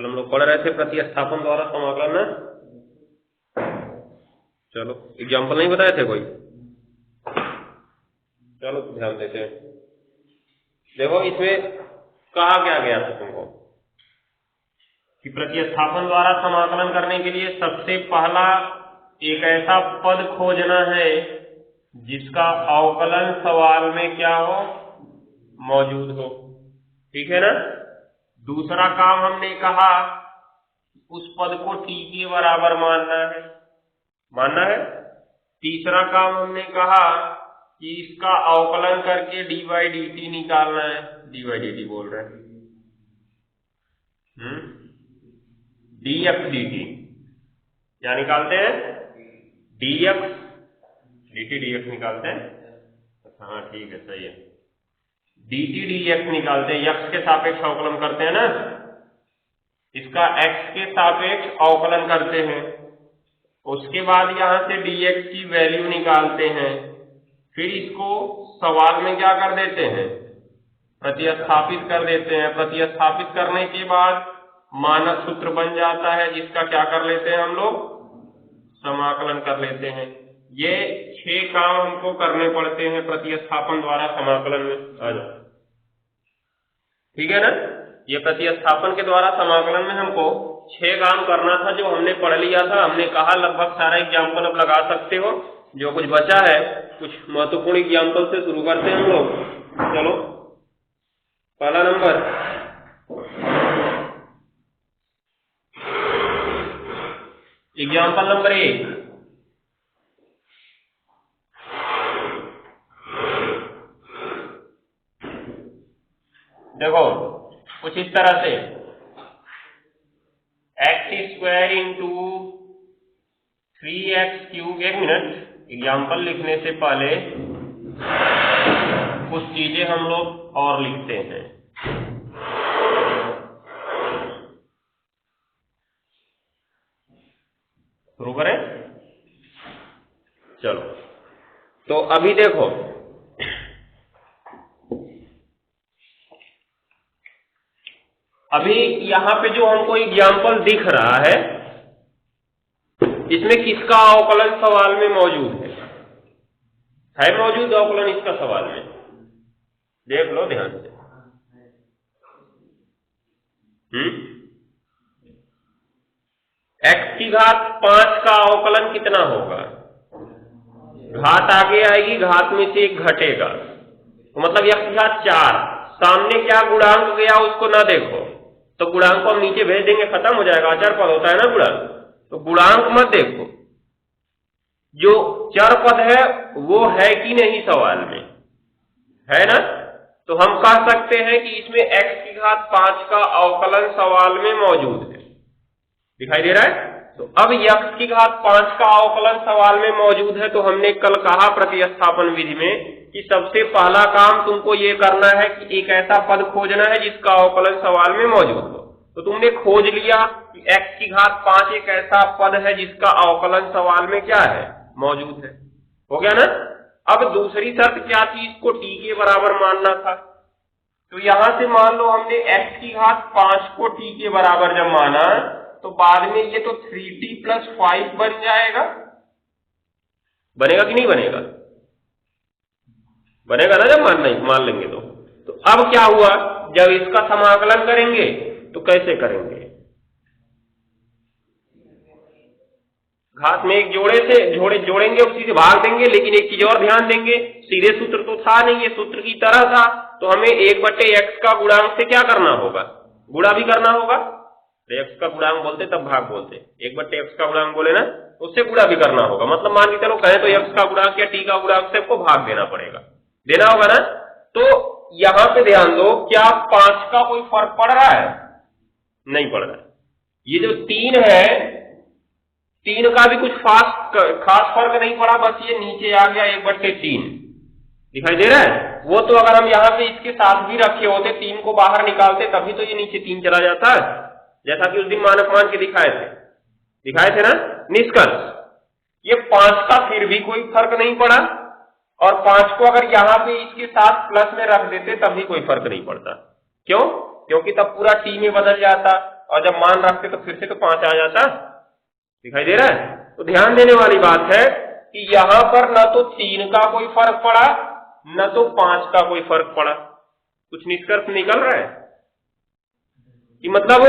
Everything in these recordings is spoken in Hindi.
कल हम लोग पढ़ रहे थे प्रतिस्थापन द्वारा समाकलन ना। चलो एग्जाम्पल नहीं बताए थे कोई, चलो ध्यान देते हैं। देखो इसमें कहा क्या गया था तुमको कि प्रतिस्थापन द्वारा समाकलन करने के लिए सबसे पहला एक ऐसा पद खोजना है जिसका अवकलन सवाल में क्या हो, मौजूद हो। ठीक है ना। दूसरा काम हमने कहा उस पद को t के बराबर मानना है। तीसरा काम हमने कहा कि इसका अवकलन करके dy dt निकालना है। dy dt बोल रहे हैं dx dt क्या निकालते हैं, dx dt dx निकालते हैं। हाँ ठीक है, सही है, dt dx निकालते हैं, x के सापेक्ष अवकलन करते हैं ना, इसका x के सापेक्ष अवकलन करते हैं। उसके बाद यहां से dx की वैल्यू निकालते हैं, फिर इसको सवाल में क्या कर देते हैं, प्रतिस्थापित कर देते हैं। प्रतिस्थापित करने के बाद मानक सूत्र बन जाता है जिसका क्या कर लेते हैं हम लोग, समाकलन कर लेते हैं। ये 6 काम हमको करने पड़ते हैं प्रतिस्थापन द्वारा समाकलन में। आ जाओ, ठीक है ना। ये प्रतिस्थापन के द्वारा समाकलन में हमको 6 काम करना था जो हमने पढ़ लिया था। हमने कहा लगभग सारा एग्जाम्पल अब लगा सकते हो। जो कुछ बचा है कुछ महत्वपूर्ण एग्जाम्पल से शुरू करते हैं हम लोग। चलो पहला नंबर, एग्जाम्पल नंबर 1। देखो कुछ इस तरह से x² into 3x³ 1 minute, example लिखने से पहले कुछ चीजें हम लोग और लिखते हैं। शुरू करें। चलो तो अभी देखो अभी यहां पे जो हमको एग्जाम्पल दिख रहा है इसमें किसका अवकलन सवाल में मौजूद है मौजूद अवकलन इसका सवाल में, देख लो ध्यान से। x⁵5 का अवकलन कितना होगा, घात आगे आएगी, घात में से 1 घटेगा, तो मतलब x⁴। सामने क्या गुणांक गया उसको ना देखो, तो गुणांक को हम नीचे भेज देंगे, खत्म हो जाएगा। अचर पद होता है ना गुणांक, तो गुणांक मत देखो, जो चर पद है वो है कि नहीं सवाल में, है ना। तो हम कह सकते हैं कि इसमें x⁵5 का अवकलन सवाल में मौजूद है, दिखाई दे रहा है। तो अब x⁵5 का अवकलन सवाल में मौजूद है, तो हमने कल कहा प्रतिस्थापन विधि में कि सबसे पहला काम तुमको ये करना है कि एक ऐसा पद खोजना है जिसका अवकलन सवाल में मौजूद हो। तो तुमने खोज लिया कि x⁵5 एक ऐसा पद है जिसका अवकलन सवाल में क्या है, मौजूद है। हो गया ना। अब दूसरी शर्त क्या थी, इसको t के बराबर मानना था। तो यहां से मान लो हमने x⁵5 को t के बराबर जब माना तो बाद में ये तो 3t + 5 बन जाएगा। बनेगा कि नहीं बनेगा, बनेगा ना जब मान लेंगे तो अब क्या हुआ, जब इसका समाकलन करेंगे तो कैसे करेंगे, घात में 1 जोड़ेंगे, उसी से भाग देंगे। लेकिन एक चीज और ध्यान देंगे, सीधे सूत्र तो था नहीं, ये सूत्र की तरह था, तो हमें 1/x का गुणांक से क्या करना होगा, गुणा भी करना होगा। तो x का गुणांक बोलते तब भाग बोलते, 1/x का गुणांक बोले ना, उससे गुणा भी करना होगा। मतलब मान के चलो कहें तो x का गुणांक या t का गुणांक से आपको भाग देना पड़ेगा, देना होगा ना। तो यहां पे ध्यान दो, क्या 5 का कोई फर्क पड़ रहा है, नहीं पड़ रहा है। ये जो 3 है, 3 का भी कुछ खास फर्क नहीं पड़ा, बस ये नीचे आ गया 1/3, दिखाई दे रहा है। वो तो अगर हम यहाँ पे इसके साथ भी रखे होते, 3 को बाहर निकालते, तभी तो ये नीचे 3 चला जाता है, जैसा कि उस दिन मानक मान के दिखाए थे ना। निष्कर्ष, ये 5 का फिर भी कोई फर्क नहीं पड़ा, और 5 को अगर यहाँ पे इसके साथ प्लस में रख देते तब भी कोई फर्क नहीं पड़ता। क्यों, क्योंकि तब पूरा t में बदल जाता, और जब मान रखते तो फिर से तो 5 आ जाता। दिखाई दे रहा है? तो ध्यान देने वाली बात है कि यहां पर न तो 3 का कोई फर्क पड़ा न तो 5 का कोई फर्क पड़ा। कुछ निष्कर्ष निकल रहा है कि मतलब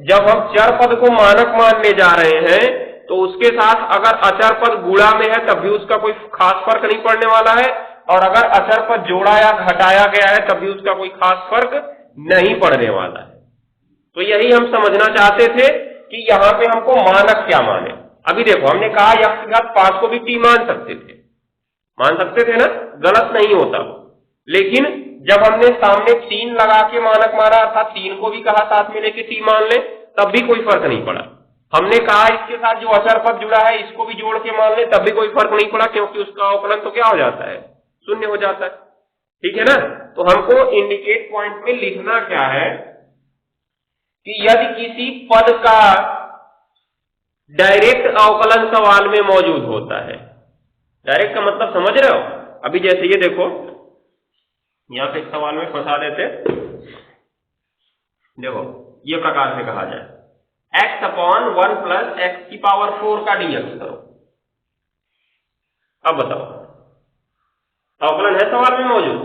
जब हम चर पद को मानक मानने जा रहे हैं तो उसके साथ अगर अचर पद गुणा में है तब भी उसका कोई खास फर्क नहीं पड़ने वाला है, और अगर अचर पद जोड़ा या घटाया गया है तब भी उसका कोई खास फर्क नहीं पड़ने वाला है। तो यही हम समझना चाहते थे कि यहां पे हमको मानक क्या माने। अभी देखो, हमने कहा x की घात 5 को भी t मान सकते थे ना, गलत नहीं होता। लेकिन जब हमने सामने 3 लगा के मानक माना अर्थात 3 को भी कहा साथ में लेके t मान ले, तब भी कोई फर्क नहीं पड़ा। हमने कहा इसके साथ जो अचर पद जुड़ा है इसको भी जोड़ के मान ले, तब भी कोई फर्क नहीं पड़ा, क्योंकि उसका अवकलन तो क्या हो जाता है, शून्य हो जाता है। ठीक है ना? तो हमको इंडिकेट पॉइंट में लिखना क्या है कि यदि किसी पद का डायरेक्ट अवकलन सवाल में मौजूद होता है। डायरेक्ट का मतलब समझ रहे हो? अभी जैसे ये देखो, यहां पे सवाल में फंसा देते, देखो ये प्रकार से कहा जाए x अपॉन 1 प्लस एक्स की पावर 4 का dx करो। अब बताओ, अवकलन है सवाल में मौजूद।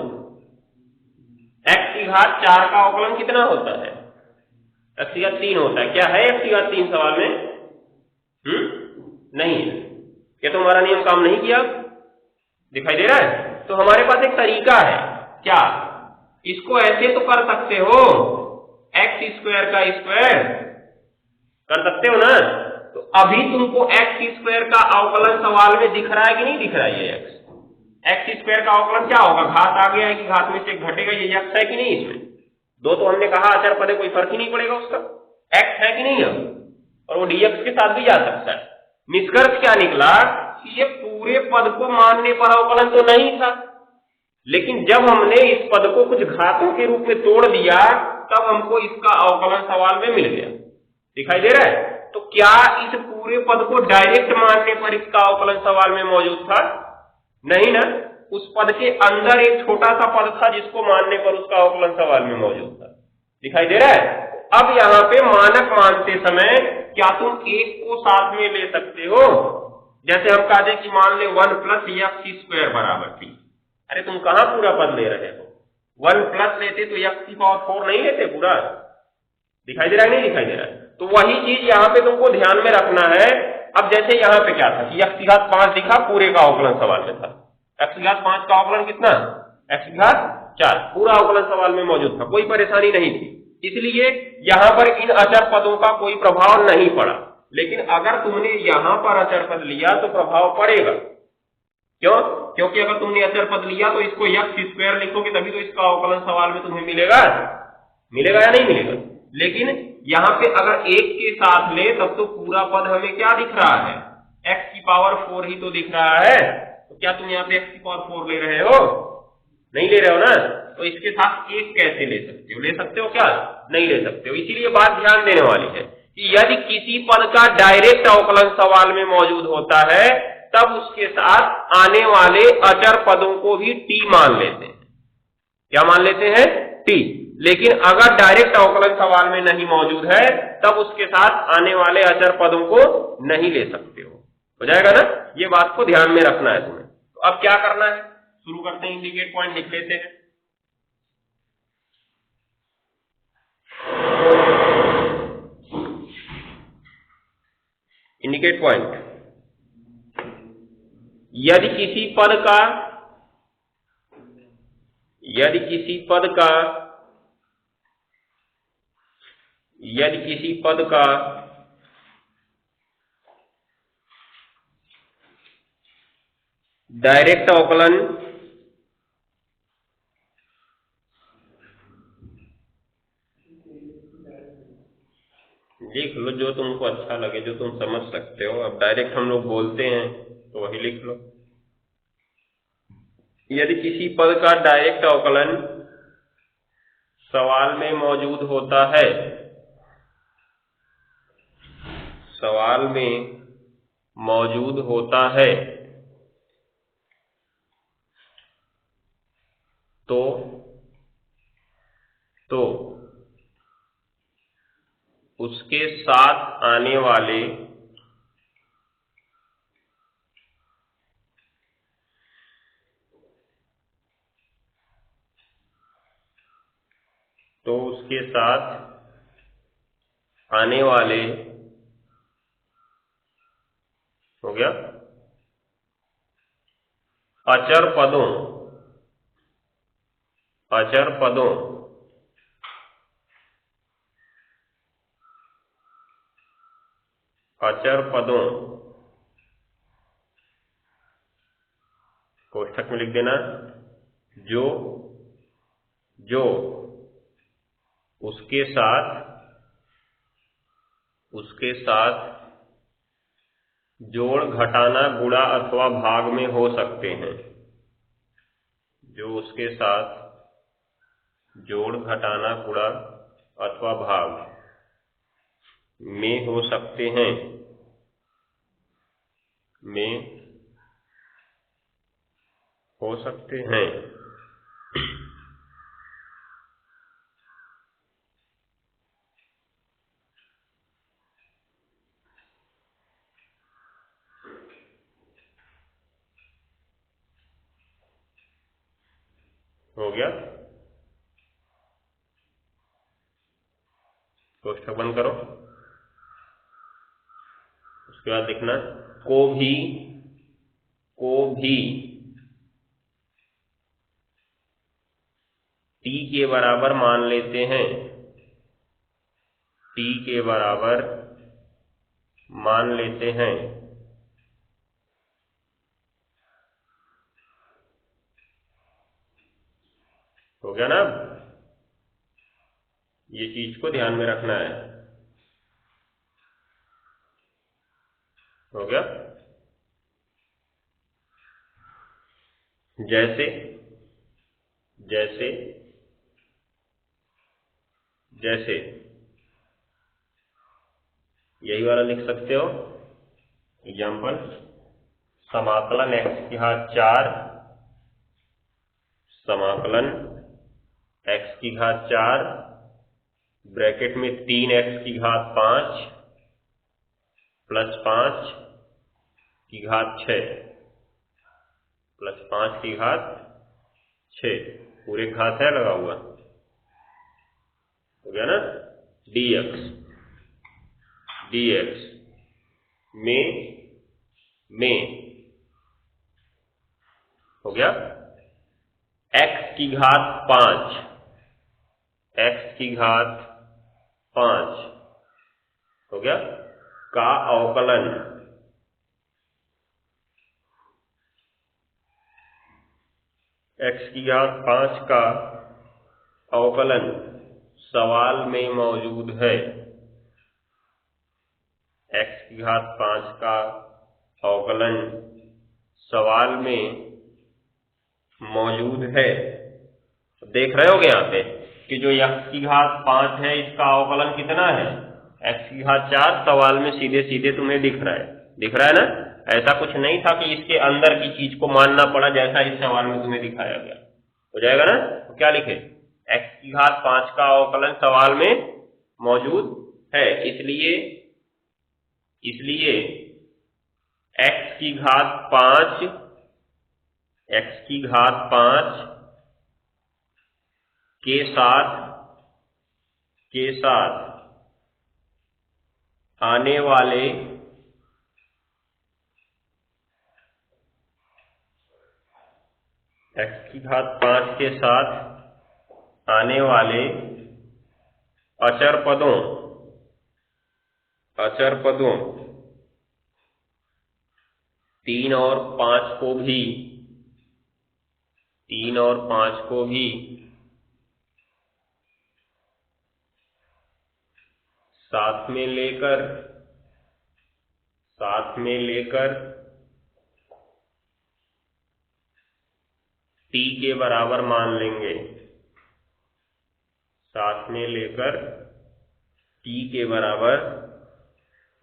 x की घात 4 का अवकलन कितना होता है? x की घात 3 होता है। क्या है x की घात 3 सवाल में? नहीं है। क्या तुम्हारा नियम काम नहीं किया? दिखाई दे रहा है? तो हमारे पास एक तरीका है। क्या? इसको ऐसे तो कर सकते हो, एक्स स्क्वायर का स्क्वायर कर सकते हो ना। तो अभी तुमको एक्स स्क्वायर का अवकलन सवाल में दिख रहा है कि नहीं दिख रहा है? ये एक्स स्क्वायर का अवकलन क्या होगा? घात आगे आएगी, घात में से एक घटेगा, ये एक्स है कि नहीं? इसमें दो तो हमने कहा अचर पद है, कोई फर्क ही नहीं पड़ेगा उसका, एक्स है कि नहीं है? और वो डीएक्स के साथ भी जा सकता है। निष्कर्ष क्या निकला कि ये पूरे पद को मानने पर अवकलन तो नहीं था, लेकिन जब हमने इस पद को कुछ घातों के रूप में तोड़ दिया तब हमको इसका अवकलन सवाल में मिल गया। दिखाई दे रहा है? तो क्या इस पूरे पद को डायरेक्ट मानने पर इसका अवकलन सवाल में मौजूद था? नहीं ना। उस पद के अंदर एक छोटा सा पद था जिसको मानने पर उसका अवकलन सवाल में मौजूद था। दिखाई दे रहा है? अब यहां पे मानक मानते समय क्या तुम एक को साथ में ले सकते हो? जैसे हम कह दें कि मान ले 1 प्लस एक्स स्क्वायर बराबर थी। अरे तुम कहां पूरा पद ले रहे हो? 1 प्लस लेते तो एक्स की पावर 4 नहीं लेते पूरा। दिखाई दे रहा है नहीं दिखाई दे रहा है? तो वही चीज यहां पे तुमको ध्यान में रखना है। अब जैसे यहां पे क्या था कि एक्स की घात 5 दिखा, पूरे का अवकलन सवाल में था। एक्स की घात 5 का अवकलन कितना? एक्स की घात 4, पूरा अवकलन सवाल में मौजूद था, कोई परेशानी नहीं थी। इसलिए यहां पर इन अचर पदों का कोई प्रभाव नहीं पड़ा। लेकिन अगर तुमने यहां पर अचर पद लिया तो प्रभाव पड़ेगा। क्यों? क्योंकि अगर तुमने अचर पद लिया तो इसको एक्स स्क्वायर लिखोगे तभी तो इसका अवकलन सवाल में तुम्हें मिलेगा या नहीं मिलेगा। लेकिन यहां पे अगर एक के साथ ले तब तो पूरा पद हमें क्या दिख रहा है? एक्स की पावर 4 ही तो दिख रहा है। तो क्या तुम यहाँ पे एक्स की पावर 4 ले रहे हो? नहीं ले रहे हो ना। तो इसके साथ एक कैसे ले सकते हो? ले सकते हो क्या? नहीं ले सकते हो। इसीलिए बात ध्यान देने वाली है कि यदि किसी पद का डायरेक्ट अवकलन सवाल में मौजूद होता है तब उसके साथ आने वाले अचर पदों को भी टी मान लेते हैं। क्या मान लेते हैं? टी। लेकिन अगर डायरेक्ट अवकलन सवाल में नहीं मौजूद है तब उसके साथ आने वाले अचर पदों को नहीं ले सकते हो जाएगा ना? ये बात को ध्यान में रखना है तुम्हें। तो अब क्या करना है? शुरू करते हैं, इंडिकेट पॉइंट लिख लेते हैं। इंडिकेट पॉइंट, यदि किसी पद का डायरेक्ट अवकलन लिख लो जो तुमको अच्छा लगे, जो तुम समझ सकते हो। अब डायरेक्ट हम लोग बोलते हैं तो वही लिख लो। यदि किसी पद का डायरेक्ट अवकलन सवाल में मौजूद होता है, तो उसके साथ आने वाले उसके साथ आने वाले हो गया अचर पदों कोष्ठक में लिख देना जो उसके साथ जोड़ घटाना गुणा अथवा भाग में हो सकते हैं। जो उसके साथ जोड़ घटाना गुणा अथवा भाग में हो सकते हैं हो गया। कोष्ठक बंद करो। उसके बाद लिखना को भी टी के बराबर मान लेते हैं। हो गया ना। ये चीज को ध्यान में रखना है। हो गया। जैसे यही वाला लिख सकते हो। एग्जाम्पल समाकलन x की घात 4 ब्रैकेट में 3x की घात 5 प्लस 5 की घात 6 पूरे घात है लगा हुआ। हो गया ना। dx में हो गया x की घात 5 हो गया का अवकलन x की घात 5 का अवकलन सवाल में मौजूद है। x की घात 5 का अवकलन सवाल में मौजूद है। देख रहे होगे यहाँ पे कि जो x की घात 5 है इसका अवकलन कितना है, x की घात 4। सवाल में सीधे सीधे तुम्हें दिख रहा है ना। ऐसा कुछ नहीं था कि इसके अंदर की चीज को मानना पड़ा जैसा इस सवाल में तुम्हें दिखाया गया। हो जाएगा ना। तो क्या लिखे, x की घात 5 का अवकलन सवाल में मौजूद है, इसलिए x की घात 5 के साथ आने वाले x की घात 5 के साथ आने वाले अचर पदों 3 और 5 को भी साथ में लेकर t के बराबर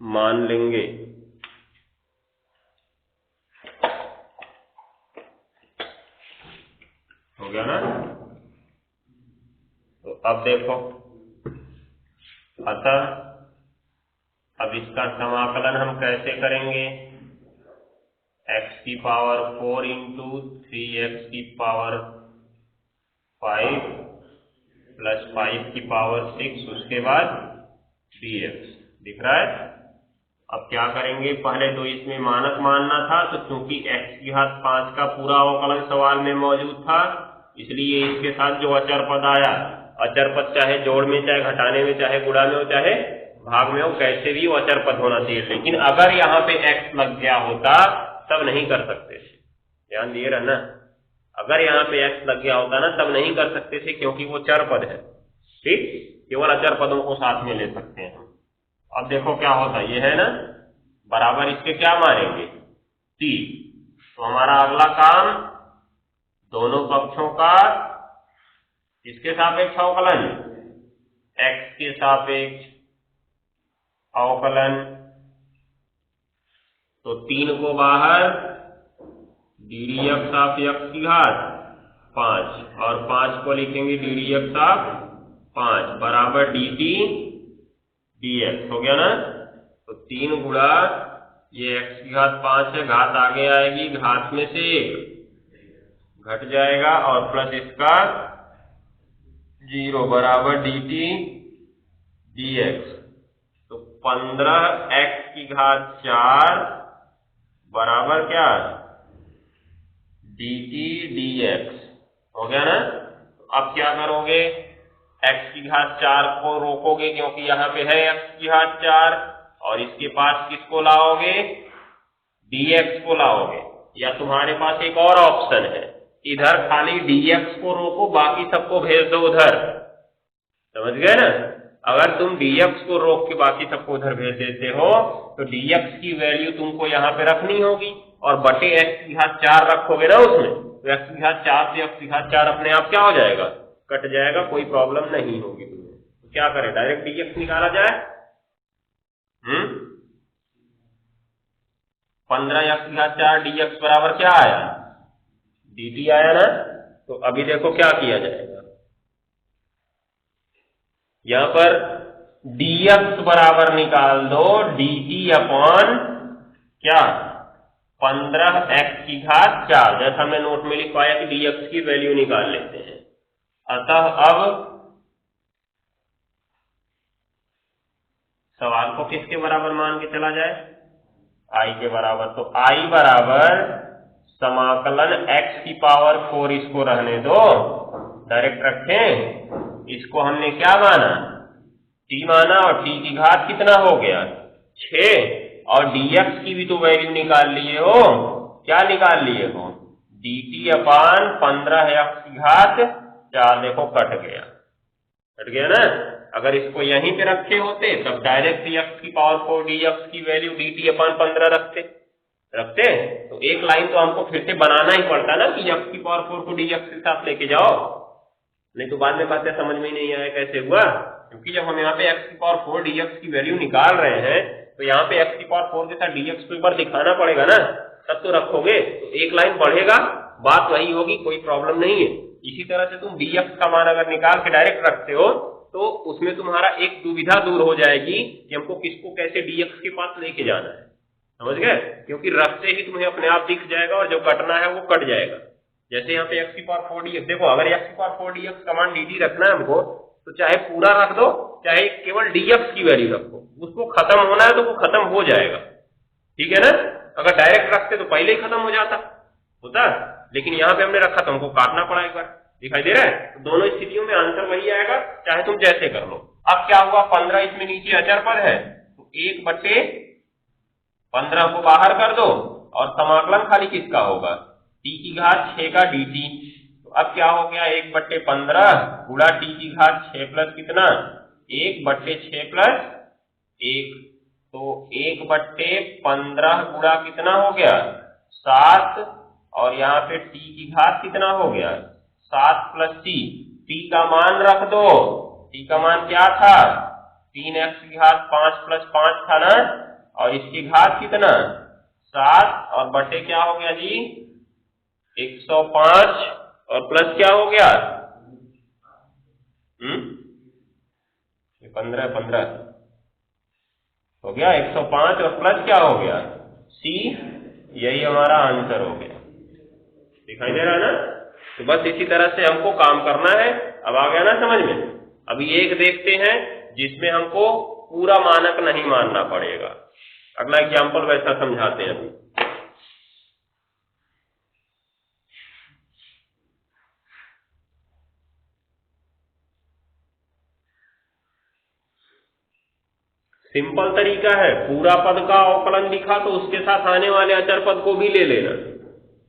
मान लेंगे। हो गया ना। तो अब देखो, अतः अब इसका समाकलन हम कैसे करेंगे? x की पावर 4 इंटू 3x की पावर 5 प्लस 5 की पावर 6, उसके बाद dx दिख रहा है। अब क्या करेंगे? पहले तो इसमें मानक मानना था, तो चूंकि x की घात 5 का पूरा अवकलन सवाल में मौजूद था, इसलिए इसके साथ जो अचर पद आया, अचर पद चाहे जोड़ में, चाहे घटाने में, चाहे गुणा में हो, चाहे भाग में हो, कैसे भी वो अचर पद होना चाहिए। लेकिन अगर यहाँ पे x लग गया होता तब नहीं कर सकते थे, ध्यान दिए रहना। अगर यहाँ पे x लग गया होता ना तब नहीं कर सकते थे, क्योंकि वो चर पद है। ठीक, केवल अचर पदों को साथ में ले सकते हैं हम। अब देखो क्या होता है, ये है ना बराबर, इसके क्या मारेंगे? t। तो हमारा अगला काम दोनों पक्षों का किसके सापेक्ष अवकलन? x के सापेक्ष अवकलन। तो 3 को बाहर, D D x of x की घात 5 और 5 को लिखेंगे डी डी एक्स ऑफ 5 बराबर डी टी dx हो गया ना। तो 3 गुणा ये x की घात 5 है, घात आगे आएगी, घात में से 1 घट जाएगा और प्लस इसका 0 बराबर dt dx। तो 15x की घात 4 बराबर क्या? dt dx हो गया ना। तो अब क्या करोगे? x की घात 4 को रोकोगे, क्योंकि यहाँ पे है x की घात 4, और इसके पास किसको लाओगे? dx को लाओगे। या तुम्हारे पास एक और ऑप्शन है, इधर खाली dx को रोको, बाकी सबको भेज दो उधर। समझ गए ना? अगर तुम dx को रोक के बाकी सबको उधर भेज देते हो तो dx की वैल्यू तुमको यहाँ पे रखनी होगी, और बटे x की घात 4 रखोगे ना उसमें, तो x की घात 4 से x की घात 4 अपने आप क्या हो जाएगा? कट जाएगा, कोई प्रॉब्लम नहीं होगी तुम्हें। तो क्या करें, डायरेक्ट dx निकाला जाए? 15x की घात 4 dx बराबर क्या आया? dt आया ना। तो अभी देखो क्या किया जाएगा, यहां पर dx बराबर निकाल दो dt अपॉन क्या? 15x की घात 4, जैसा हमने नोट में लिखवाया कि dx की वैल्यू निकाल लेते हैं। अतः अब सवाल को किसके बराबर मान के चला जाए? i के बराबर। तो i बराबर समाकलन x की पावर 4, इसको रहने दो, डायरेक्ट रखें। इसको हमने क्या माना? t माना, और t की घात कितना हो गया? 6, और dx की भी तो वैल्यू निकाल लिए हो। क्या निकाल लिए हो? dt अपान 15x की घात 4। देखो कट गया ना। अगर इसको यहीं पे रखे होते तब डायरेक्ट x की पावर 4 dx की वैल्यू dt अपान 15 रखते। तो एक लाइन तो हमको फिर से बनाना ही पड़ता ना कि x की पावर 4 को dx के साथ लेके जाओ, नहीं तो बाद में बातें समझ में नहीं आया कैसे हुआ। क्योंकि जब हम यहाँ पे x की पावर 4 dx की वैल्यू निकाल रहे हैं तो यहाँ पे x की पावर 4 के साथ dx को एक बार दिखाना पड़ेगा ना, तब तो रखोगे। तो एक लाइन बढ़ेगा, बात वही होगी, कोई प्रॉब्लम नहीं है। इसी तरह से तुम dx का मान अगर निकाल के डायरेक्ट रखते हो तो उसमें तुम्हारा एक दुविधा दूर हो जाएगी कि हमको किसको कैसे dx के पास लेके जाना है। समझ गए? क्योंकि रखते ही तुम्हें अपने आप दिख जाएगा और जो कटना है वो कट जाएगा। जैसे यहाँ पे x की पावर 4 dx, देखो अगर x की पावर 4 dx का मान dt रखना है हमको, तो चाहे पूरा रख दो चाहे केवल dx की वैल्यू रखो, उसको खत्म होना है तो वो खत्म हो जाएगा। ठीक है ना? अगर डायरेक्ट रखते तो पहले ही खत्म हो जाता होता, लेकिन यहाँ पे हमने रखा तो हमको काटना पड़ा। एक बार दिखाई दे रहा है? तो दोनों स्थितियों में आंसर वही आएगा, चाहे तुम जैसे कर लो। अब क्या हुआ, 15 इसमें नीचे अचर पद है, तो 1/15 को बाहर कर दो और समाकलन खाली किसका होगा? t की घात 6 का dt। तो अब क्या हो गया, 1/15 गुणा t की घात 6 प्लस कितना? 1/6 प्लस 1। तो 1/15 गुणा कितना हो गया? 7, और यहाँ पे t की घात कितना हो गया? 7 प्लस t। t का मान रख दो, t का मान क्या था? 3x की घात 5 प्लस 5 था ना, और इसकी घात कितना? 7, और बटे क्या हो गया जी? 105, और प्लस क्या हो गया? 15 15 हो गया 105 और प्लस क्या हो गया C, यही हमारा आंसर हो गया। दिखाई दे रहा है ना? तो बस इसी तरह से हमको काम करना है। अब आ गया ना समझ में? अभी एक देखते हैं जिसमें हमको पूरा मानक नहीं मानना पड़ेगा। अगला एग्जाम्पल वैसा समझाते हैं। अभी सिंपल तरीका है, पूरा पद का अवकलन लिखा तो उसके साथ आने वाले अचर पद को भी ले लेना,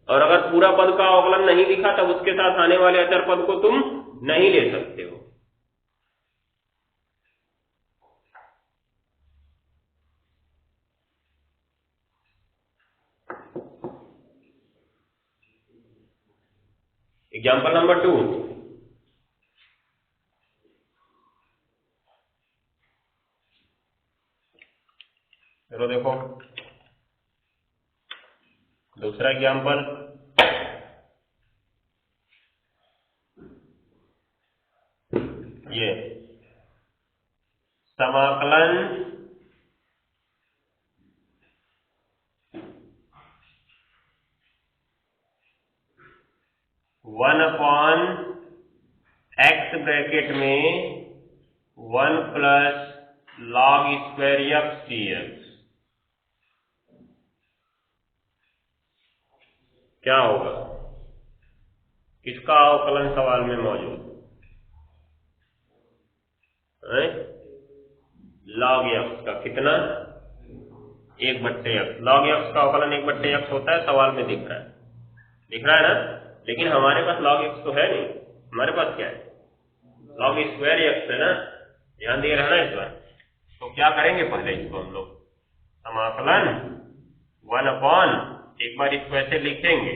और अगर पूरा पद का अवकलन नहीं लिखा तब उसके साथ आने वाले अचर पद को तुम नहीं ले सकते हो। एग्जाम्पल नंबर 2, चलो देखो दूसरा एग्जाम्पल। ये समाकलन वन अपॉन एक्स ब्रैकेट में 1 plus log square x dx क्या होगा? किसका अवकलन सवाल में मौजूद है? log x का कितना? 1/x। log x का अवकलन 1/x होता है, सवाल में दिख रहा है ना? लेकिन हमारे पास log x तो है नहीं, हमारे पास क्या है? log स्क्वायर x है ना? ध्यान दिए रहना इस बार। तो क्या करेंगे, पहले इसको हम लोग समाकलन 1 अपॉन, एक बार इसको ऐसे लिखेंगे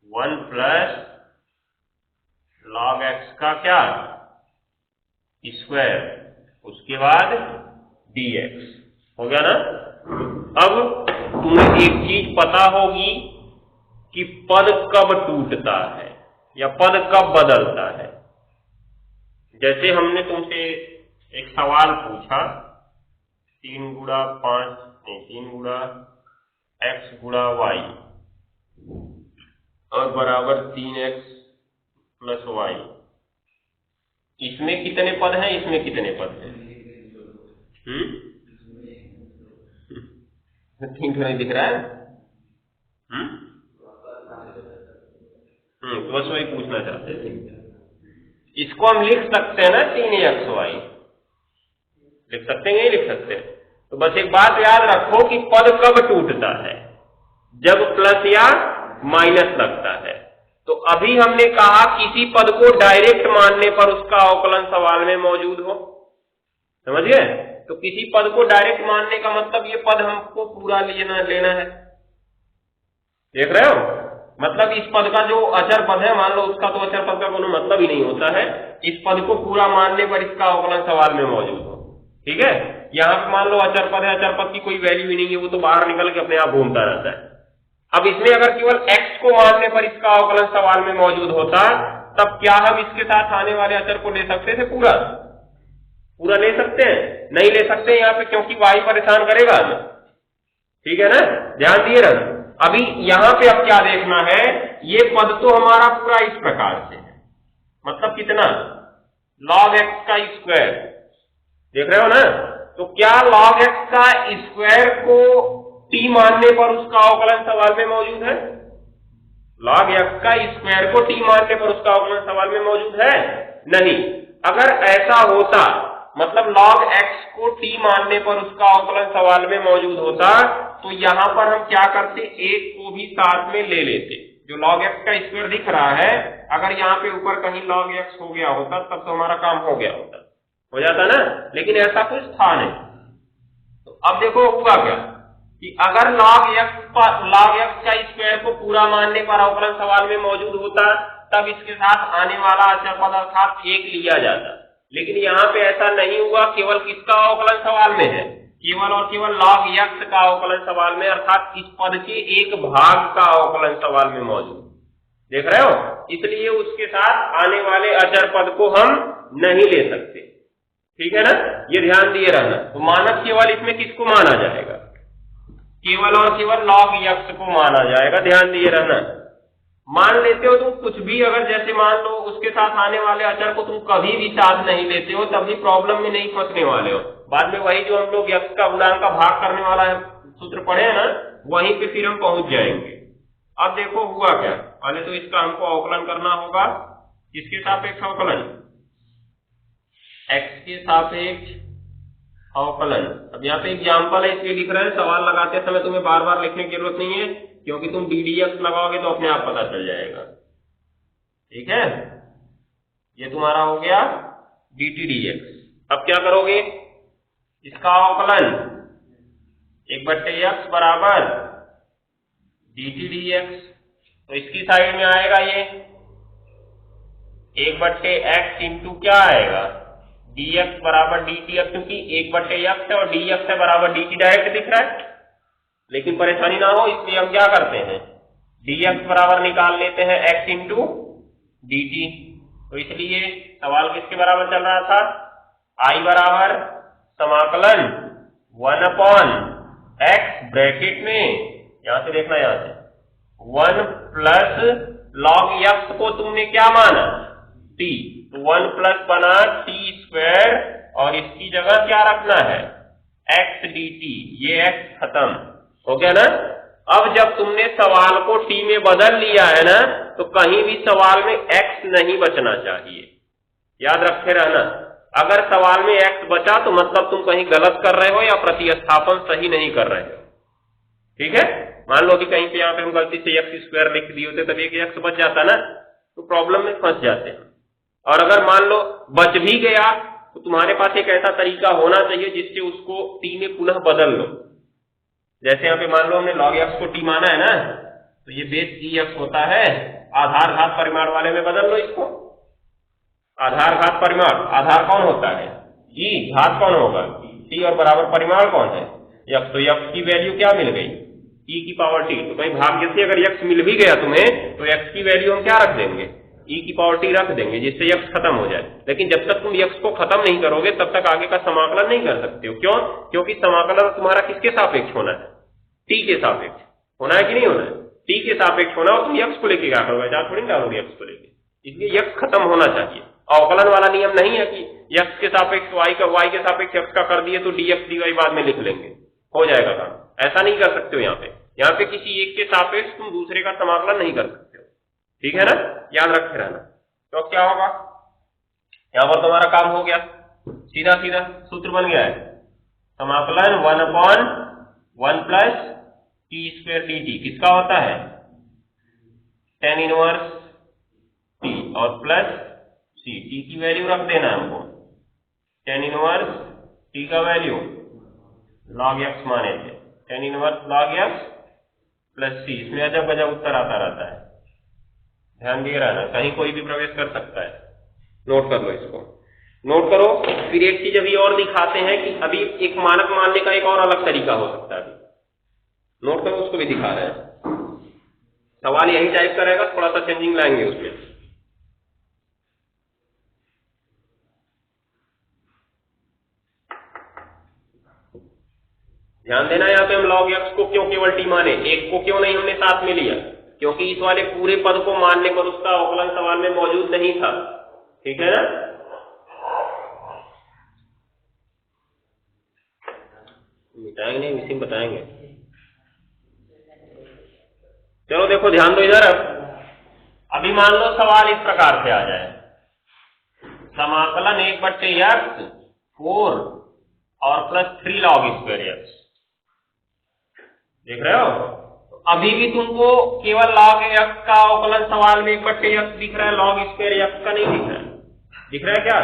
1 प्लस log x का क्या स्क्वायर, उसके बाद dx हो गया ना? अब तुम्हें एक चीज पता होगी कि पद कब टूटता है या पद कब बदलता है। जैसे हमने तुमसे एक सवाल पूछा 3 गुणा 5 नहीं 3 गुणा x गुणा y और बराबर 3x प्लस y, इसमें कितने पद हैं, इसमें कितने पद हैं? 3 तो नहीं दिख रहा है। तो बस वही पूछना चाहते थे। इसको हम लिख सकते हैं ना 3xy, लिख सकते हैं नहीं लिख सकते? तो बस एक बात याद रखो कि पद कब टूटता है, जब प्लस या माइनस लगता है। तो अभी हमने कहा किसी पद को डायरेक्ट मानने पर उसका अवकलन सवाल में मौजूद हो, समझ गए? तो किसी पद को डायरेक्ट मानने का मतलब ये पद हमको पूरा लेना है, देख रहे हो? मतलब इस पद का जो अचर पद है, मान लो उसका तो अचर पद का कोई मतलब ही नहीं होता है, इस पद को पूरा मानने पर इसका अवकलन सवाल में मौजूद हो। ठीक है, यहाँ पे मान लो अचर पद है, अचर पद की कोई वैल्यू ही नहीं है, वो तो बाहर निकल के अपने आप घूमता रहता है। अब इसमें अगर केवल x को मानने पर इसका अवकलन सवाल में मौजूद होता, तब क्या हम इसके साथ आने वाले अचर को ले सकते थे? पूरा ले सकते हैं? नहीं ले सकते यहाँ पे, क्योंकि y परेशान करेगा हमें। ठीक है ना? ध्यान दिए रहना। अभी यहाँ पे अब क्या देखना है, ये पद तो हमारा पूरा इस प्रकार से है, मतलब कितना? log x का स्क्वायर, देख रहे हो ना? तो क्या log x का स्क्वायर को t मानने पर उसका अवकलन सवाल में मौजूद है? log x का स्क्वायर को t मानने पर उसका अवकलन सवाल में मौजूद है? नहीं। अगर ऐसा होता, मतलब log x को t मानने पर उसका अवकलन सवाल में मौजूद होता, तो यहां पर हम क्या करते, एक को भी साथ में ले लेते। जो log x का स्क्वायर दिख रहा है, अगर यहाँ पे ऊपर कहीं log x हो गया होता तब तो हमारा काम हो गया होता, हो जाता ना? लेकिन ऐसा कुछ था नहीं। तो अब देखो हुआ क्या कि अगर log x का स्क्वायर को पूरा मानने पर अवकलन सवाल में मौजूद होता, तब इसके साथ आने वाला अचर पद अर्थात 1 लिया जाता। लेकिन यहाँ पे ऐसा नहीं हुआ, केवल किसका अवकलन सवाल में है? केवल और केवल log x का अवकलन सवाल में, अर्थात इस पद के एक भाग का अवकलन सवाल में मौजूद, देख रहे हो? इसलिए उसके साथ आने वाले अचर पद को हम नहीं ले सकते। ठीक है ना, ये ध्यान दिए रहना। तो मानक केवल इसमें किसको माना जाएगा, केवल और केवल log x को माना जाएगा, ध्यान दिए रहना। मान लेते हो तुम कुछ भी, अगर जैसे मान लो उसके साथ आने वाले अचर को तुम कभी भी साथ नहीं लेते हो, तभी प्रॉब्लम में नहीं फंसने वाले हो। बाद में वही जो हम लोग x का गुणांक का भाग करने वाला है सूत्र पढ़े हैं ना, वहीं पे फिर हम पहुंच जाएंगे। अब देखो हुआ क्या, पहले तो इसका हमको अवकलन करना होगा। किसके सापेक्ष अवकलन, x के सापेक्ष अवकलन। अब यहाँ पे एग्जाम्पल है इसलिए लिख रहे हैं, सवाल लगाते समय तुम्हें बार बार लिखने की जरूरत नहीं है, क्योंकि तुम ddx लगाओगे तो अपने आप पता चल जाएगा। ठीक है, ये तुम्हारा हो गया dt dx। अब क्या करोगे, इसका अवकलन 1/x बराबर dt dx, तो इसकी साइड में आएगा ये 1/x इंटू क्या आएगा dx बराबर dtx, क्योंकि 1/x है और dx है बराबर dt डायरेक्ट दिख रहा है। लेकिन परेशानी ना हो इसलिए हम क्या करते हैं, dx बराबर निकाल लेते हैं x इंटू dt। तो इसलिए सवाल किसके बराबर चल रहा था, I बराबर समाकलन 1/x ब्रैकेट में, यहां से देखना, यहां से 1 प्लस log x को तुमने क्या माना t, तो 1 प्लस बना t स्क्वायर और इसकी जगह क्या रखना है x dt, ये x खत्म हो गया ना। अब जब तुमने सवाल को t में बदल लिया है ना, तो कहीं भी सवाल में x नहीं बचना चाहिए, याद रखे रहना। अगर सवाल में x बचा तो मतलब तुम कहीं गलत कर रहे हो या प्रतिस्थापन सही नहीं कर रहे हो। ठीक है, मान लो कि कहीं पे यहाँ पे हम गलती से x स्क्वायर लिख दिए होते, तब एक x बच जाता ना, तो प्रॉब्लम में फंस जाते हैं। और अगर मान लो बच भी गया तो तुम्हारे पास एक ऐसा तरीका होना चाहिए जिससे उसको t में पुनः बदल लो। जैसे यहाँ पे मान लो हमने log x को t माना है ना, तो ये बेस gx होता है, आधार घात परिमाण वाले में बदल लो इसको। आधार घात परिमाण, आधार कौन होता है g, घात कौन होगा t, और बराबर परिमाण कौन है x। तो x की वैल्यू क्या मिल गई e की पावर t। तो भाई भाग्य से अगर x मिल भी गया तुम्हें तो x की वैल्यू हम क्या रख देंगे, e की पावर t रख देंगे, जिससे x खत्म हो जाए। लेकिन जब तक तुम x को खत्म नहीं करोगे तब तक आगे का समाकलन नहीं कर सकते हो। क्यों, क्योंकि समाकलन तुम्हारा किसके सापेक्ष होना है, t के सापेक्ष होना है कि नहीं होना है, t के सापेक्ष होना, और तुम x को लेके क्या करोगे, जहां थोड़ी डालोगे x को लेके, इसलिए x खत्म होना चाहिए। अवकलन वाला नियम नहीं है कि x के सापेक्ष y का, y के सापेक्ष x का कर दिए तो dx dy बाद में लिख लेंगे, हो जाएगा काम। ऐसा नहीं कर सकते हो। यहाँ पे किसी एक के सापेक्ष तुम दूसरे का समाकलन नहीं कर सकते हो। ठीक है ना, याद रखे रहना। तो क्या होगा, यहाँ पर तुम्हारा काम हो गया, सीधा सीधा सूत्र बन गया है, समाकलन 1/1 प्लस t स्क्वायर dt किसका होता है, tan इनवर्स t, और प्लस c, t की वैल्यू रख देना हमको, tan इनवर्स t का वैल्यू log x माने थे, tan inverse log x plus c। इसमें अजब गजब उत्तर आता रहता है, ध्यान दिए रहना, कहीं कोई भी प्रवेश कर सकता है। नोट कर लो इसको, नोट करो। फिर एक चीज अभी और दिखाते हैं कि अभी एक मानक मानने का एक और अलग तरीका हो सकता है, नोट करो, उसको भी दिखा रहे हैं। सवाल यही टाइप का रहेगा, थोड़ा सा चेंजिंग लाएंगे उसमें। ध्यान देना, यहाँ पे हम log x को क्यों केवल t माने, एक को क्यों नहीं हमने साथ में लिया, क्योंकि इस वाले पूरे पद को मानने पर उसका अवकलन सवाल में मौजूद नहीं था। ठीक है ना, मिटाएंगे नहीं, इसी में बताएंगे। चलो देखो, ध्यान दो इधर। अभी मान लो सवाल इस प्रकार से आ जाए, समाकलन 1/x 4 और प्लस 3 log स्क्वायर x, देख रहे हो। तो अभी भी तुमको केवल log x का अवकलन सवाल में 1/x दिख रहा है, log स्क्वायर x का नहीं दिख रहा है। दिख रहा है क्या,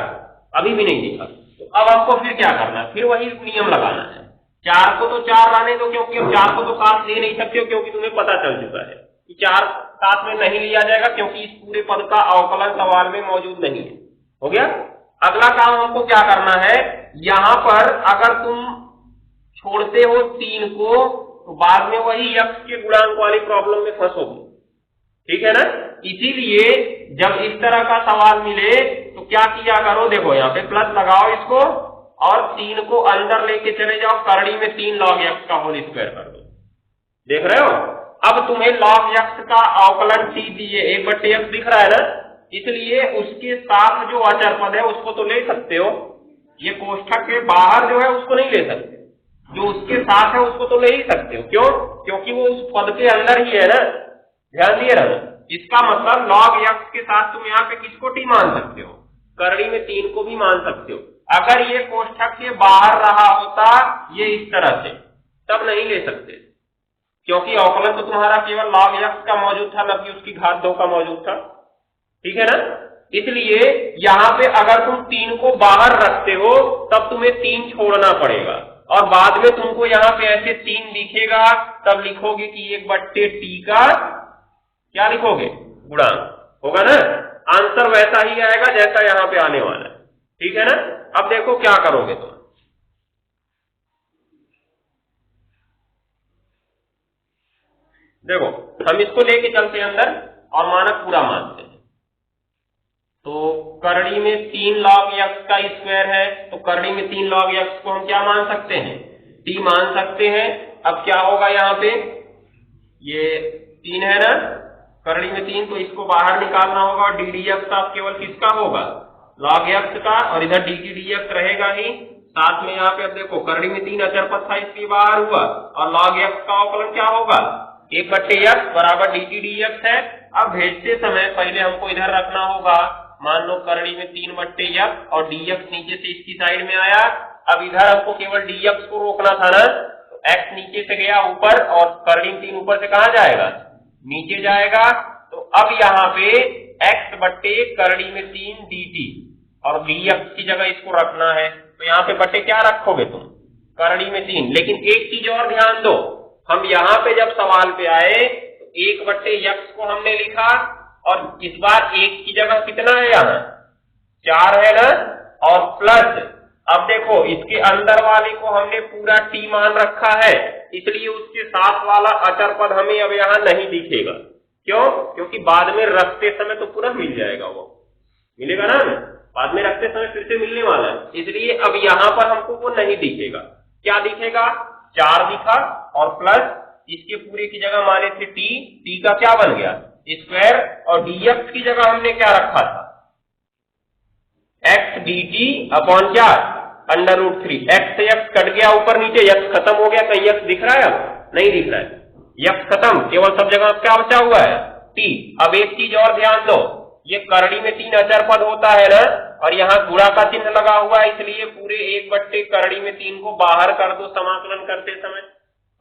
अभी भी नहीं दिखा। तो अब हमको फिर क्या करना है, फिर वही नियम लगाना है। 4 को तो 4 लाने दो, क्योंकि अब 4 को तो साथ ले नहीं सकते हो, क्योंकि तुम्हें पता चल चुका है कि 4 साथ में नहीं लिया जाएगा, क्योंकि इस पूरे पद का अवकलन सवाल में मौजूद नहीं है। हो गया। अगला काम हमको क्या करना है, यहां पर अगर तुम छोड़ते हो 3 को तो बाद में वही x के गुणांक वाली प्रॉब्लम में फंसोगे। ठीक है ना, इसीलिए जब इस तरह का सवाल मिले तो क्या किया करो, देखो यहाँ पे प्लस लगाओ इसको और 3 को अंदर लेके चले जाओ, करड़ी में 3 log x का होल स्क्वायर कर दो। देख रहे हो, अब तुम्हें log x का अवकलन c दिए 1/x दिख रहा है ना, इसलिए उसके साथ जो अचर पद है उसको तो ले सकते हो, ये कोष्ठक के बाहर जो है उसको नहीं ले सकते, जो उसके साथ है उसको तो ले ही सकते हो। क्यों? क्योंकि वो उस पद के अंदर ही है ना, ध्यान दिए रहना। इसका मतलब log x के साथ तुम यहाँ पे किसको t मान सकते हो, करड़ी में 3 को भी मान सकते हो। अगर ये कोष्ठक के बाहर रहा होता ये इस तरह से, तब नहीं ले सकते, क्योंकि अवकलन तो तुम्हारा केवल log x का मौजूद था, न कि उसकी घात 2 का मौजूद था। ठीक है ना, इसलिए यहाँ पे अगर तुम 3 को बाहर रखते हो तब तुम्हें 3 छोड़ना पड़ेगा, और बाद में तुमको यहाँ पे ऐसे 3 दिखेगा, तब लिखोगे कि 1/t का क्या लिखोगे, गुणांक होगा ना। आंसर वैसा ही आएगा जैसा यहाँ पे आने वाला है। ठीक है ना, अब देखो क्या करोगे तुम। देखो हम इसको लेके चलते हैं अंदर और मानक पूरा मानते हैं। तो करड़ी में 3 log x का स्क्वायर है, तो करड़ी में 3 log x को हम क्या मान सकते हैं, t मान सकते हैं। अब क्या होगा यहाँ पे, ये 3 है ना, करड़ी में 3, तो इसको बाहर निकालना होगा और डी डी एक्स केवल किसका होगा, log x का, और इधर डी टी डी एक्स रहेगा ही साथ में। यहाँ पे अब देखो करड़ी में 3 अचर पद था, इसलिए बाहर हुआ, और log x का अवकलन क्या होगा, 1/x बराबर डी टी डी एक्स है। अब भेजते समय पहले हमको इधर रखना होगा, मान लो करड़ी में 3/x और dx नीचे से इसकी साइड में आया। अब इधर हमको केवल dx को रोकना था ना, तो x नीचे से गया ऊपर और करड़ी में 3 ऊपर से कहां जाएगा, नीचे जाएगा। तो अब यहाँ पे x बट्टे करड़ी में 3 dt और dx की जगह इसको रखना है, तो यहाँ पे बट्टे क्या रखोगे तुम, करड़ी में 3। लेकिन एक चीज और ध्यान दो, हम यहाँ पे जब सवाल पे आए तो 1/x को हमने लिखा, और इस बार 1 की जगह कितना है, यहाँ 4 है ना, और प्लस अब देखो इसके अंदर वाले को हमने पूरा t मान रखा है, इसलिए उसके साथ वाला अचर पद हमें अब यहाँ नहीं दिखेगा। क्यों? क्योंकि बाद में रखते समय तो पूरा मिल जाएगा, वो मिलेगा ना, बाद में रखते समय फिर से मिलने वाला है, इसलिए अब यहाँ पर हमको वो नहीं दिखेगा। क्या दिखेगा, 4 दिखा और प्लस इसके पूरे की जगह माने थे t का क्या बन गया स्क्वायर, और dx की जगह हमने क्या रखा था, x dt अपॉन क्या √3। x से x कट गया ऊपर नीचे, x खत्म हो गया, कहीं x दिख रहा है, अब नहीं दिख रहा है, x खत्म, केवल सब जगह क्या बचा हुआ है, t। अब एक चीज और ध्यान दो, ये करड़ी में 3 अचर पद होता है ना, और यहाँ गुणा का चिन्ह लगा हुआ है, इसलिए पूरे 1 करड़ी में 3 को बाहर कर दो समाकलन करते समय।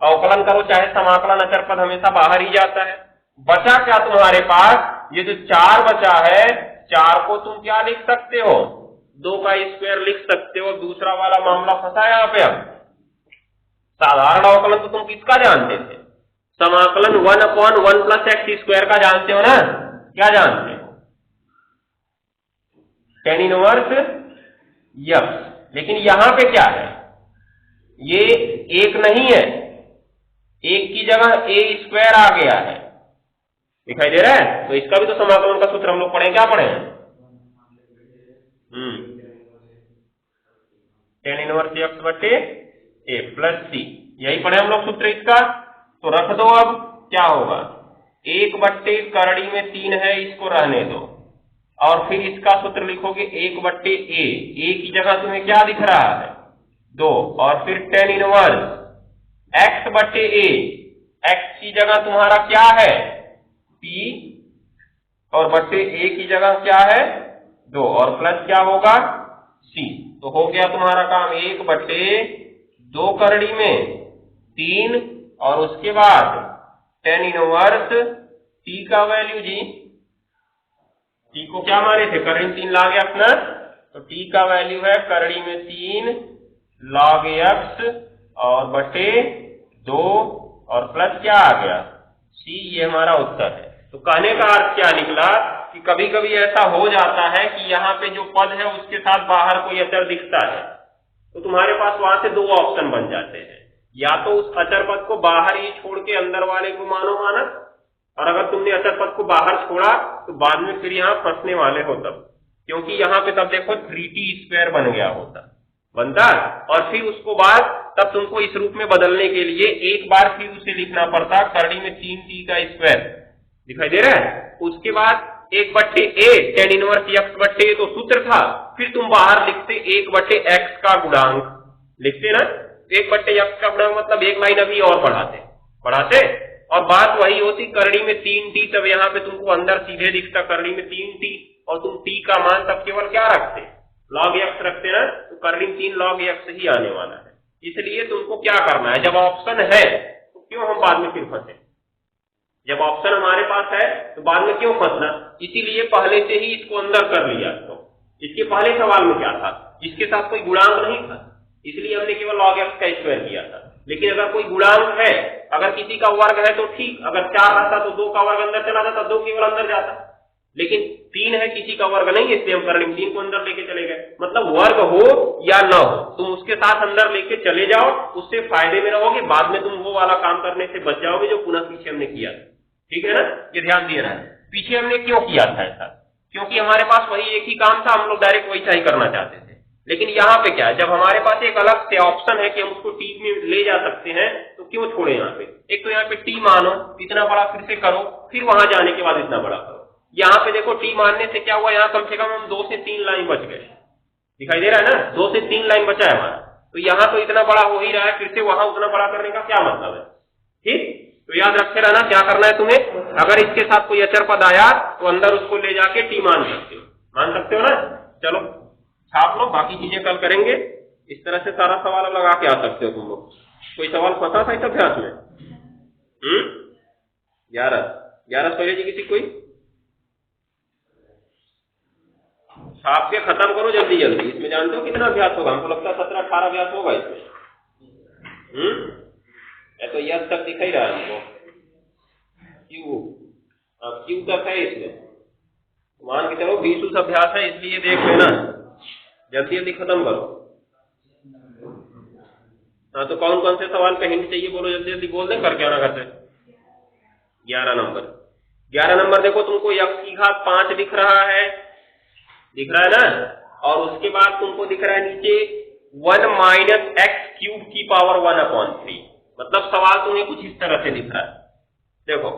अवकलन करो चाहे समाकलन, अचर पद हमेशा बाहर ही जाता है। बचा क्या तुम्हारे पास, ये जो 4 बचा है, 4 को तुम क्या लिख सकते हो, 2 का स्क्वायर लिख सकते हो। दूसरा वाला मामला फंसा यहाँ पे। अब साधारण अवकलन तो तुम किसका जानते थे, समाकलन 1/1 + x² का जानते हो ना, क्या जानते हो, tan इनवर्स x। लेकिन यहां पे क्या है, ये 1 नहीं है, 1 की जगह a² आ गया है, दिखाई दे रहा है। तो इसका भी तो समाकलन का सूत्र हम लोग पढ़े, क्या पढ़े, tan इनवर्स x/a + c, यही पढ़े हम लोग सूत्र इसका। तो रख दो, अब क्या होगा, 1/, करड़ी में 3 है, इसको रहने दो, और फिर इसका सूत्र लिखोगे 1/a। a की जगह तुम्हें क्या दिख रहा है, 2, और फिर tan इनवर्स x/a, x की जगह तुम्हारा क्या है p, और बट्टे a की जगह क्या है 2, और प्लस क्या होगा c। तो हो गया तुम्हारा काम 1/2 करड़ी में 3, और उसके बाद tan इनवर्स t का वैल्यू जी, t को क्या माने थे, करड़ी में 3 log x ना, तो t का वैल्यू है करड़ी में 3 log x और बटे 2, और प्लस क्या आ गया c, ये हमारा उत्तर है। तो कहने का अर्थ क्या निकला कि कभी कभी ऐसा हो जाता है कि यहाँ पे जो पद है उसके साथ बाहर कोई अचर दिखता है, तो तुम्हारे पास वहां से 2 ऑप्शन बन जाते हैं, या तो उस अचर पद को बाहर ही छोड़ के अंदर वाले को मानो मानक, और अगर तुमने अचर पद को बाहर छोड़ा तो बाद में फिर यहाँ फंसने वाले हो तब, क्योंकि यहाँ पे तब देखो 3t² बन गया होता, बनता, और फिर उसको बाद तब तुमको इस रूप में बदलने के लिए एक बार फिर उसे लिखना पड़ता, करड़ी में 3t² दिखाई दे रहा है। उसके बाद 1/a tan इनवर्स x/a तो सूत्र था, फिर तुम बाहर लिखते 1/x का गुणांक लिखते ना, 1/x का गुणांक मतलब एक लाइन अभी और बढ़ाते और बात वही होती, करड़ी में 3t, तब यहाँ पे तुमको अंदर सीधे दिखता करड़ी में 3t, और तुम t का मान तब केवल क्या रखते, log x रखते ना, तो करड़ी में 3 log x ही आने वाला है। इसलिए तुमको क्या करना है, जब ऑप्शन है तो क्यों हम बाद में फिर फंसे, जब ऑप्शन हमारे पास है तो बाद में क्यों फंसना, इसीलिए पहले से ही इसको अंदर कर लिया। तो इसके पहले सवाल में क्या था, इसके साथ कोई गुणांक नहीं था, इसलिए हमने केवल log x का स्क्वायर किया था। लेकिन अगर कोई गुणांक है, अगर किसी का वर्ग है तो ठीक, अगर 4 रहता तो 2 का वर्ग अंदर चला जाता, 2 केवल अंदर जाता, लेकिन 3 है, किसी का वर्ग नहीं है, इसलिए हम करड़ी में 3 को अंदर लेके चले गए। मतलब वर्ग हो या न हो तुम उसके साथ अंदर लेके चले जाओ, उससे फायदे में रहोगे, बाद में तुम वो वाला काम करने से बच जाओगे जो पुनः पीछे हमने किया था। ठीक है ना, ये ध्यान दिया ना, पीछे हमने क्यों किया था ऐसा, क्योंकि हमारे पास वही एक ही काम था, हम लोग डायरेक्ट वैसा ही करना चाहते थे। लेकिन यहाँ पे क्या है, जब हमारे पास एक अलग से ऑप्शन है कि हम उसको टी में ले जा सकते हैं, तो क्यों छोड़े यहाँ पे, एक तो यहाँ पे टी मानो, इतना बड़ा फिर से करो, फिर वहां जाने के बाद इतना बड़ा करो। यहाँ पे देखो टी मानने से क्या हुआ, यहाँ कम से कम हम 2 से 3 लाइन बच गए, दिखाई दे रहा है ना, 2 से 3 लाइन बचा है हमारा, तो यहाँ तो इतना बड़ा हो ही रहा है, फिर से वहां उतना बड़ा करने का क्या मतलब है। ठीक, तो याद रखे रहना, क्या करना है तुम्हें, अगर इसके साथ कोई अचर पद आया तो अंदर उसको ले जाके टी मान सकते हो ना। चलो छाप लो, बाकी चीजें कल करेंगे। इस तरह से सारा सवाल लगा के आ सकते हो तुम लोग। कोई सवाल फंसा था इस अभ्यास में? 11 पहले जी किसी कोई छाप के खत्म करो जल्दी जल्दी। इसमें जानते हो कितना अभ्यास होगा, हमको लगता है 17-18 अभ्यास होगा इसमें। तो यह तक दिखाई रहा है हमको, क्यू तक है इसमें, मान के चलो 20 अभ्यास है, इसलिए देख लेना, जल्दी जल्दी खत्म करो। हाँ, तो कौन कौन से सवाल पे हिंट चाहिए बोलो, जल्दी जल्दी बोल दें, करके आना घर से। 11 नंबर देखो, तुमको x की घात 5 दिख रहा है ना, और उसके बाद तुमको दिख रहा है नीचे 1 - x³ की पावर 1/3। मतलब सवाल तुम्हें कुछ इस तरह से दिख रहा है, देखो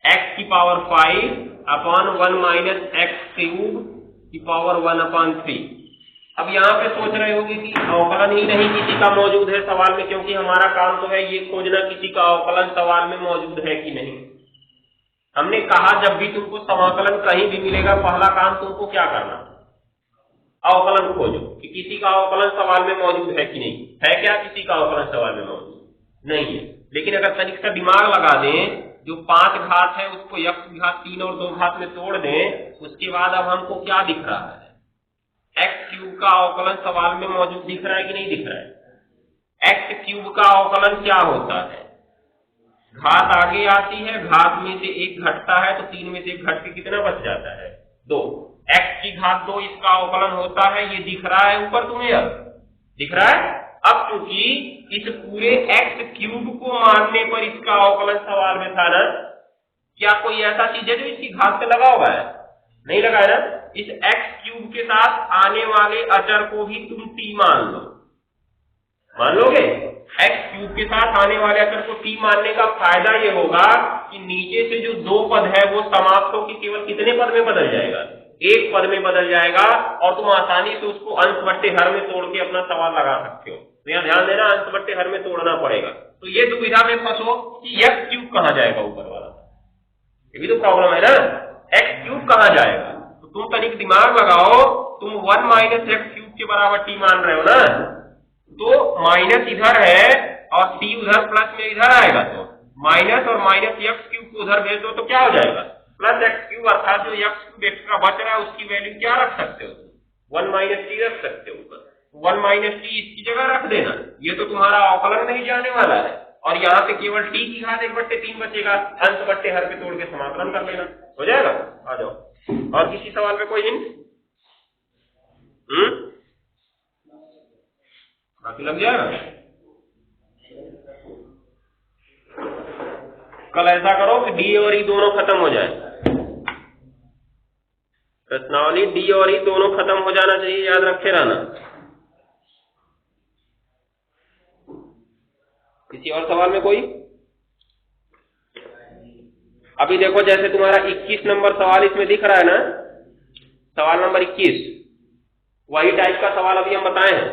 x की पावर 5/1 - x³ की पावर 1/3। अब यहाँ पे सोच रहे होगे कि अवकलन ही नहीं किसी का मौजूद है सवाल में, क्योंकि हमारा काम तो है ये खोजना किसी का अवकलन सवाल में मौजूद है कि नहीं। हमने कहा जब भी तुमको समाकलन कहीं भी मिलेगा, पहला काम तुमको क्या करना, अवकलन खोजो कि किसी का अवकलन सवाल में मौजूद है कि नहीं है। क्या किसी का अवकलन सवाल में मौजूद नहीं है, लेकिन अगर तनिक सा दिमाग लगा दें, जो 5 घात है उसको x की घात 3 और 2 घात में तोड़ दें, उसके बाद अब हमको क्या दिख रहा है, x³ का अवकलन सवाल में मौजूद दिख रहा है कि नहीं दिख रहा है। x³ का अवकलन क्या होता है, घात आगे आती है, घात में से 1 घटता है, तो 3 में से 1 घट के कितना बच जाता है, 2। x की घात 2 इसका अवकलन होता है, ये दिख रहा है ऊपर तुम्हें, अब दिख रहा है। अब क्योंकि इस पूरे x³ को मानने पर इसका अवकलन सवाल में था ना, क्या कोई ऐसा चीज है जो इसकी घात से लगा हुआ है, नहीं लगा है ना। इस x³ के साथ आने वाले अचर को भी तुम t मान लोगे। x³ के साथ आने वाले अचर को t मानने का फायदा ये होगा कि नीचे से जो 2 पद है वो समाप्त होकर केवल कितने पद में बदल जाएगा, 1 पद में बदल जाएगा, और तुम आसानी से उसको अंश बट्टे हर में तोड़ के अपना सवाल लगा सकते हो। तो यहाँ ध्यान देना, अंश बट्टे हर में तोड़ना पड़ेगा। तो ये दुविधा में फंसो कि x³ कहां जाएगा ऊपर वाला, ये भी तो प्रॉब्लम है ना, x³ कहां जाएगा। तो तुम तनिक दिमाग लगाओ, तुम 1 - x³ के बराबर t मान रहे हो ना, तो माइनस इधर है और t उधर प्लस में इधर आएगा, तो माइनस और -x³ को उधर भेज दो तो क्या हो जाएगा, +x³, अर्थात जो x³ एक्स्ट्रा बच रहा है उसकी वैल्यू क्या रख सकते हो, 1 - t रख सकते हो ऊपर, 1 - t इसकी जगह रख देना। ये तो तुम्हारा अवकलन नहीं जाने वाला है, और यहाँ पे केवल t की घात 1/3 बचेगा, अंश बट्टे हर पे तोड़ के समाकलन कर लेना, हो जाएगा। आ जाओ, और किसी सवाल पे कोई हिंट? बाकी लग जाएगा। कल ऐसा करो कि डी और ई दोनों खत्म हो जाए, प्रश्नावली डी और ई दोनों खत्म हो जाना चाहिए, याद रखे रहना। किसी और सवाल में कोई? अभी देखो जैसे तुम्हारा 21 नंबर सवाल इसमें दिख रहा है ना, सवाल नंबर 21, वही टाइप का सवाल अभी हम बताए हैं।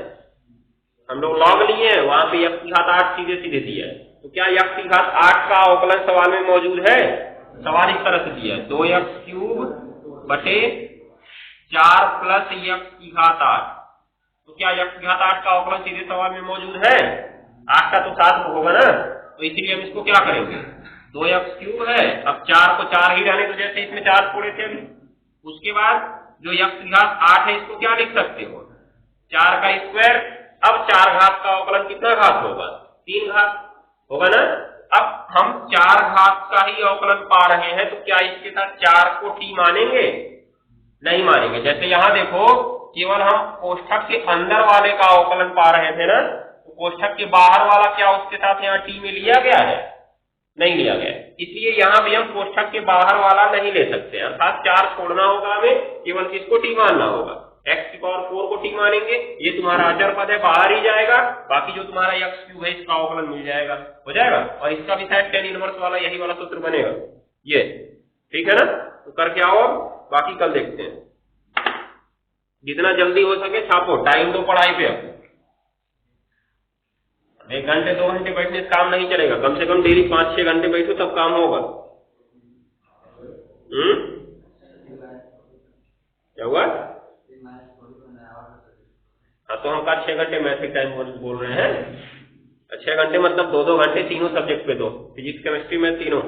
हम लोग लॉग लिए हैं, वहां पे x की घात 8 सीधे सीधे दिया है, तो क्या x की घात 8 का अवकलन सवाल में मौजूद है? सवाल इस तरह से दिया है 2x³ बटे 4 प्लस x की घात 8, तो क्या x की घात 8 का अवकलन सीधे सवाल में मौजूद है? 8 का तो 7 होगा ना, तो इसलिए हम इसको क्या करेंगे, 2x³ है, अब 4 को 4 ही रहने, तो जैसे इसमें 4 छोड़े थे अभी, उसके बाद जो x की घात 8 है इसको क्या लिख सकते हो, 4 का स्क्वायर। अब 4 घात का अवकलन कितना घात होगा, 3 घात होगा ना। अब हम 4 घात का ही अवकलन पा रहे हैं, तो क्या इसके साथ 4 को t मानेंगे? नहीं मानेंगे। जैसे यहां देखो, केवल हम कोष्ठक के अंदर वाले का अवकलन पा रहे थे ना, तो कोष्ठक के बाहर वाला क्या उसके साथ यहाँ t में लिया गया है? नहीं लिया गया, इसलिए यहाँ भी हम कोष्ठक के बाहर वाला नहीं ले सकते, अर्थात 4 छोड़ना होगा हमें, केवल किसको t मानना होगा, x⁴ को t मानेंगे। ये तुम्हारा अचर पद है, बाहर ही जाएगा, बाकी जो तुम्हारा x³ है इसका अवकलन मिल जाएगा, हो जाएगा। और इसका भी शायद tan इनवर्स वाला यही वाला सूत्र बनेगा, ये ठीक है ना। तो करके आओ, बाकी कल देखते हैं। जितना जल्दी हो सके छापो, टाइम दो पढ़ाई पे। अब 1 घंटे 2 घंटे बैठने से काम नहीं चलेगा, कम से कम डेली 5-6 घंटे बैठो तब काम होगा। क्या हुआ? हाँ, तो हम का 6 घंटे मैथिक टाइम बोल रहे हैं, 6 घंटे मतलब 2-2 घंटे तीनों सब्जेक्ट पे दो, फिजिक्स केमिस्ट्री में तीनों।